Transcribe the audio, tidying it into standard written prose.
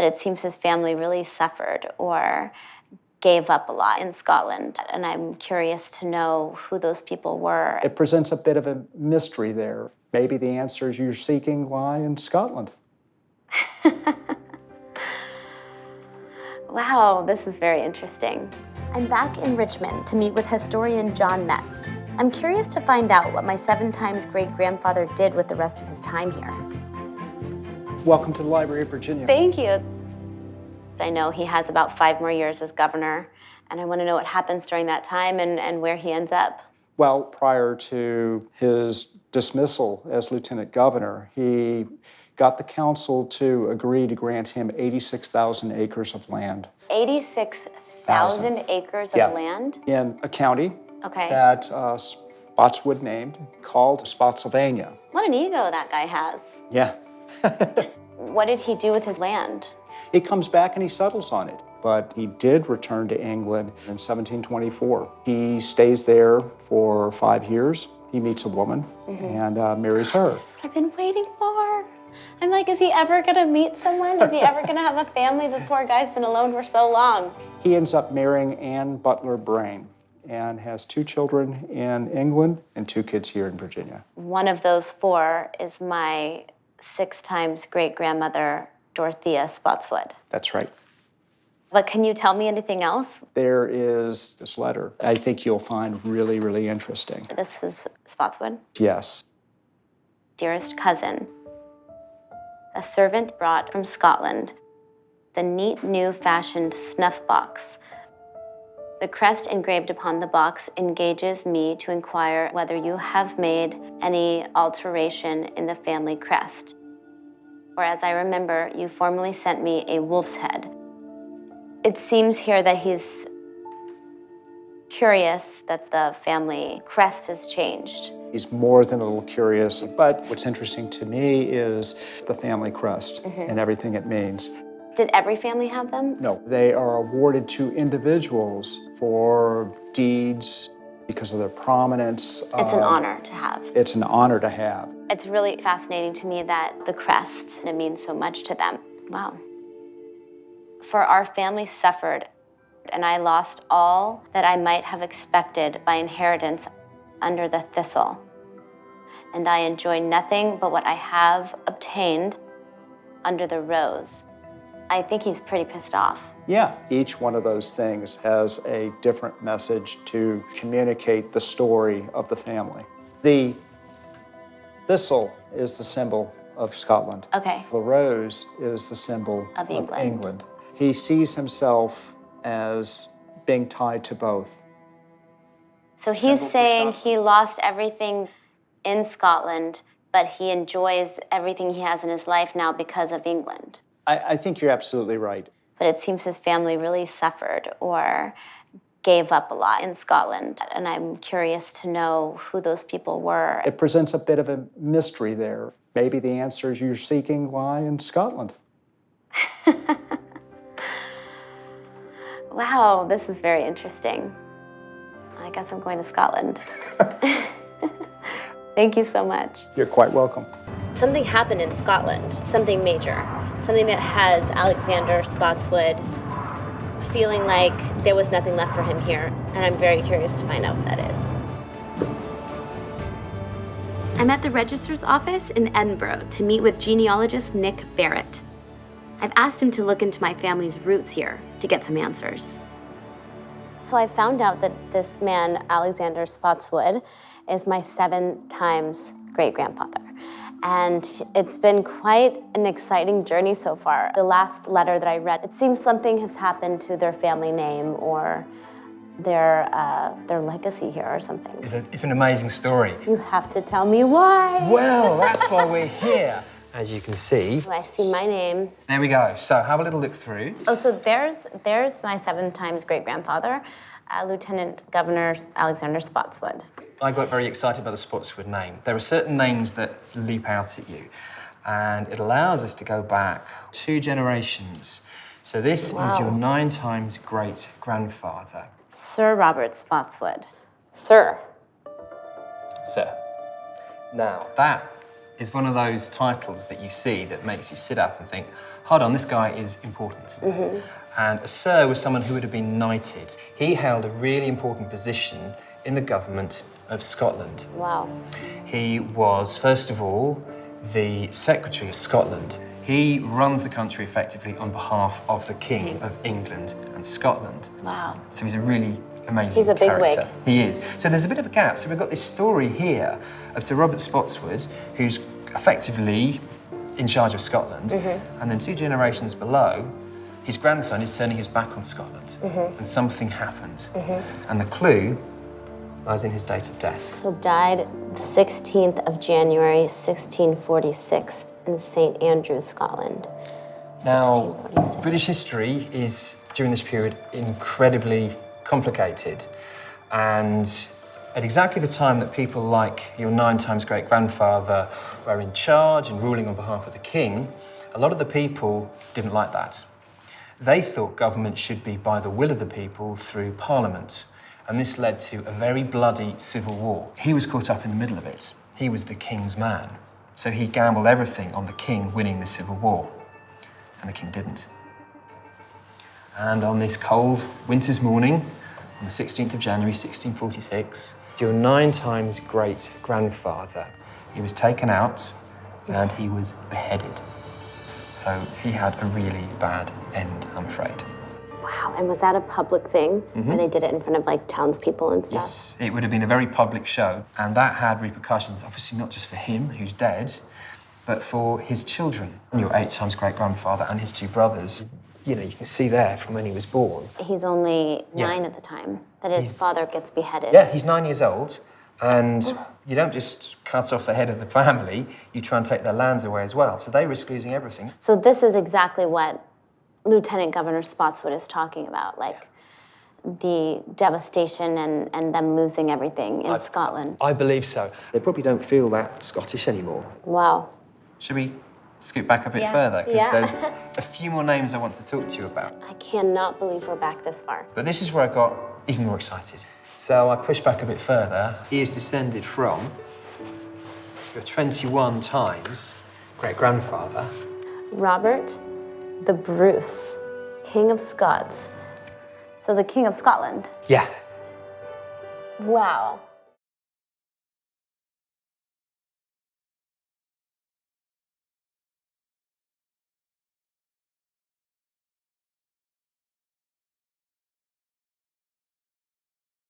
but it seems his family really suffered or gave up a lot in Scotland, and I'm curious to know who those people were. It presents a bit of a mystery there. Maybe the answers you're seeking lie in Scotland. Wow, this is very interesting. I'm back in Richmond to meet with historian John Metz. I'm curious to find out what my 7 times great-grandfather did with the rest of his time here. Welcome to the Library of Virginia. Thank you. I know he has about 5 more years as governor, and I want to know what happens during that time and where he ends up. Well, prior to his dismissal as lieutenant governor, he got the council to agree to grant him 86,000 acres of land. 86,000 acres of land? In a county Okay. that Spotswood named, called Spotsylvania. What an ego that guy has. Yeah. What did he do with his land? He comes back and he settles on it. But he did return to England in 1724. He stays there for 5 years. He meets a woman and marries her. This is what I've been waiting for. I'm like, is he ever gonna meet someone? Is he ever gonna have a family? The poor guy's been alone for so long. He ends up marrying Anne Butler Brain and has 2 children in England and 2 kids here in Virginia. One of those 4 is my 6 times great-grandmother, Dorothea Spotswood. That's right. But can you tell me anything else? There is this letter I think you'll find really, really interesting. This is Spotswood. Yes. Dearest cousin, a servant brought from Scotland the neat new fashioned snuff box. The crest engraved upon the box engages me to inquire whether you have made any alteration in the family crest. Or as I remember, you formerly sent me a wolf's head. It seems here that he's curious that the family crest has changed. He's more than a little curious, but what's interesting to me is the family crest and everything it means. Did every family have them? No, they are awarded to individuals for deeds because of their prominence. It's an honor to have. It's an honor to have. It's really fascinating to me that the crest, it means so much to them. Wow. For our family suffered, and I lost all that I might have expected by inheritance under the thistle. And I enjoy nothing but what I have obtained under the rose. I think he's pretty pissed off. Yeah, each one of those things has a different message to communicate the story of the family. The thistle is the symbol of Scotland. Okay. The rose is the symbol Of England. He sees himself as being tied to both. So he's Symbol for saying Scotland. he lost everything in Scotland, but he enjoys everything he has in his life now because of England. I think you're absolutely right. But it seems his family really suffered or gave up a lot in Scotland, and I'm curious to know who those people were. It presents a bit of a mystery there. Maybe the answers you're seeking lie in Scotland. Wow, this is very interesting. I guess I'm going to Scotland. Thank you so much. You're quite welcome. Something happened in Scotland, something major, something that has Alexander Spotswood feeling like there was nothing left for him here, and I'm very curious to find out what that is. I'm at the registrar's office in Edinburgh to meet with genealogist Nick Barrett. I've asked him to look into my family's roots here to get some answers. So I found out that this man, Alexander Spotswood, is my 7 times great-grandfather. And it's been quite an exciting journey so far. The last letter that I read, it seems something has happened to their family name or their legacy here or something. It's an amazing story. You have to tell me why. Well, that's why we're here. As you can see. I see my name. There we go. So have a little look through. Oh, so there's my 7 times great-grandfather, Lieutenant Governor Alexander Spotswood. I got very excited about the Spotswood name. There are certain names that leap out at you, and it allows us to go back 2 generations. So this is your 9 times great-grandfather. Sir Robert Spotswood. Sir. Sir. Now, that is one of those titles that you see that makes you sit up and think, hold on, this guy is important. And a Sir was someone who would have been knighted. He held a really important position in the government of Scotland. Wow. He was, first of all, the Secretary of Scotland. He runs the country effectively on behalf of the King of England and Scotland. Wow. So he's a really amazing He's a bigwig. character. He is. So there's a bit of a gap. So we've got this story here of Sir Robert Spotswood, who's effectively in charge of Scotland, and then 2 generations below, his grandson is turning his back on Scotland, and something happened. And the clue lies in his date of death. So died the 16th of January, 1646 in St. Andrews, Scotland. Now, 1646. British history is, during this period, incredibly complicated. And at exactly the time that people like your 9 times great-grandfather were in charge and ruling on behalf of the king, a lot of the people didn't like that. They thought government should be by the will of the people through Parliament. And this led to a very bloody civil war. He was caught up in the middle of it. He was the king's man. So he gambled everything on the king winning the civil war. And the king didn't. And on this cold winter's morning, on the 16th of January, 1646, your 9 times great-grandfather, he was taken out and he was beheaded. So he had a really bad end, I'm afraid. Wow, and was that a public thing? Where they did it in front of like townspeople and stuff? Yes, it would have been a very public show, and that had repercussions, obviously not just for him, who's dead, but for his children. Your 8 times great-grandfather and his 2 brothers, you know, you can see there from when he was born. He's only Yeah. 9 at the time that his father gets beheaded. Yeah, he's 9 years old, and you don't just cut off the head of the family, you try and take their lands away as well. So they risk losing everything. So this is exactly what Lieutenant Governor Spotswood is talking about, like the devastation and them losing everything in Scotland. I believe so. They probably don't feel that Scottish anymore. Wow. Should we scoot back a bit Yeah. further? Because Yeah. there's a few more names I want to talk to you about. I cannot believe we're back this far. But this is where I got even more excited. So I pushed back a bit further. He is descended from your 21 times great-grandfather. Robert the Bruce, King of Scots. So the King of Scotland. Yeah. Wow.